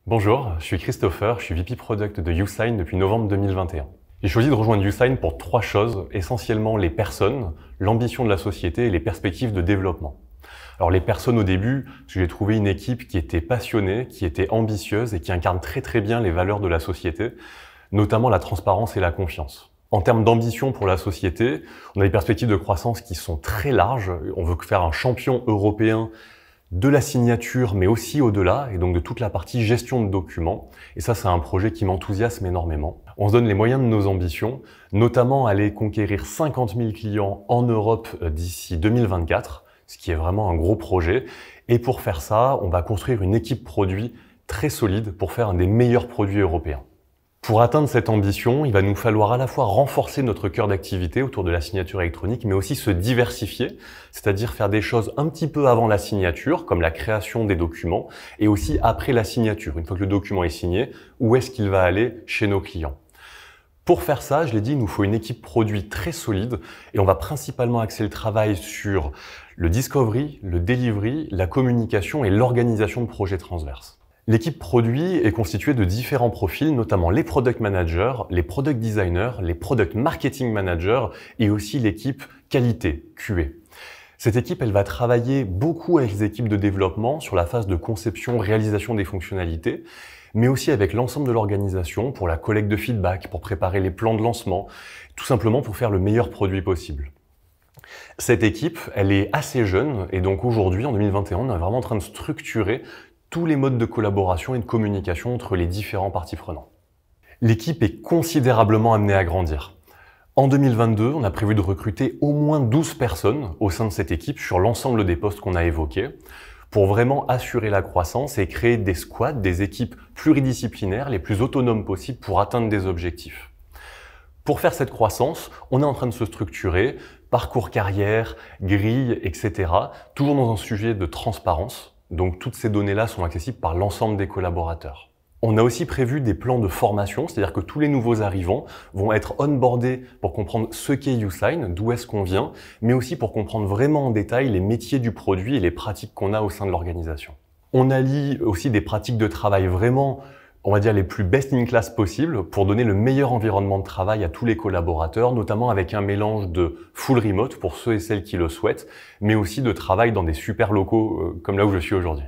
Bonjour, je suis Christopher, je suis VP Product de Usign depuis novembre 2021. J'ai choisi de rejoindre Usign pour trois choses, essentiellement les personnes, l'ambition de la société et les perspectives de développement. Alors les personnes au début, parce que j'ai trouvé une équipe qui était passionnée, qui était ambitieuse et qui incarne très bien les valeurs de la société, notamment la transparence et la confiance. En termes d'ambition pour la société, on a des perspectives de croissance qui sont très larges. On veut faire un champion européen de la signature, mais aussi au-delà, et donc de toute la partie gestion de documents. Et ça, c'est un projet qui m'enthousiasme énormément. On se donne les moyens de nos ambitions, notamment aller conquérir 50 000 clients en Europe d'ici 2024, ce qui est vraiment un gros projet. Et pour faire ça, on va construire une équipe produit très solide pour faire un des meilleurs produits européens. Pour atteindre cette ambition, il va nous falloir à la fois renforcer notre cœur d'activité autour de la signature électronique, mais aussi se diversifier, c'est-à-dire faire des choses un petit peu avant la signature, comme la création des documents, et aussi après la signature. Une fois que le document est signé, où est-ce qu'il va aller chez nos clients? Pour faire ça, je l'ai dit, il nous faut une équipe produit très solide, et on va principalement axer le travail sur le discovery, le delivery, la communication et l'organisation de projets transverses. L'équipe produit est constituée de différents profils, notamment les product managers, les product designers, les product marketing managers et aussi l'équipe qualité, QA. Cette équipe, elle va travailler beaucoup avec les équipes de développement sur la phase de conception, réalisation des fonctionnalités, mais aussi avec l'ensemble de l'organisation pour la collecte de feedback, pour préparer les plans de lancement, tout simplement pour faire le meilleur produit possible. Cette équipe, elle est assez jeune et donc aujourd'hui, en 2021, on est vraiment en train de structurer tous les modes de collaboration et de communication entre les différents parties prenantes. L'équipe est considérablement amenée à grandir. En 2022, on a prévu de recruter au moins 12 personnes au sein de cette équipe sur l'ensemble des postes qu'on a évoqués pour vraiment assurer la croissance et créer des squads, des équipes pluridisciplinaires les plus autonomes possibles pour atteindre des objectifs. Pour faire cette croissance, on est en train de se structurer, parcours carrière, grille, etc. Toujours dans un sujet de transparence. Donc toutes ces données-là sont accessibles par l'ensemble des collaborateurs. On a aussi prévu des plans de formation, c'est-à-dire que tous les nouveaux arrivants vont être onboardés pour comprendre ce qu'est Usign, d'où est-ce qu'on vient, mais aussi pour comprendre vraiment en détail les métiers du produit et les pratiques qu'on a au sein de l'organisation. On allie aussi des pratiques de travail vraiment, on va dire, les plus best-in-class possibles pour donner le meilleur environnement de travail à tous les collaborateurs, notamment avec un mélange de full remote pour ceux et celles qui le souhaitent, mais aussi de travail dans des super locaux comme là où je suis aujourd'hui.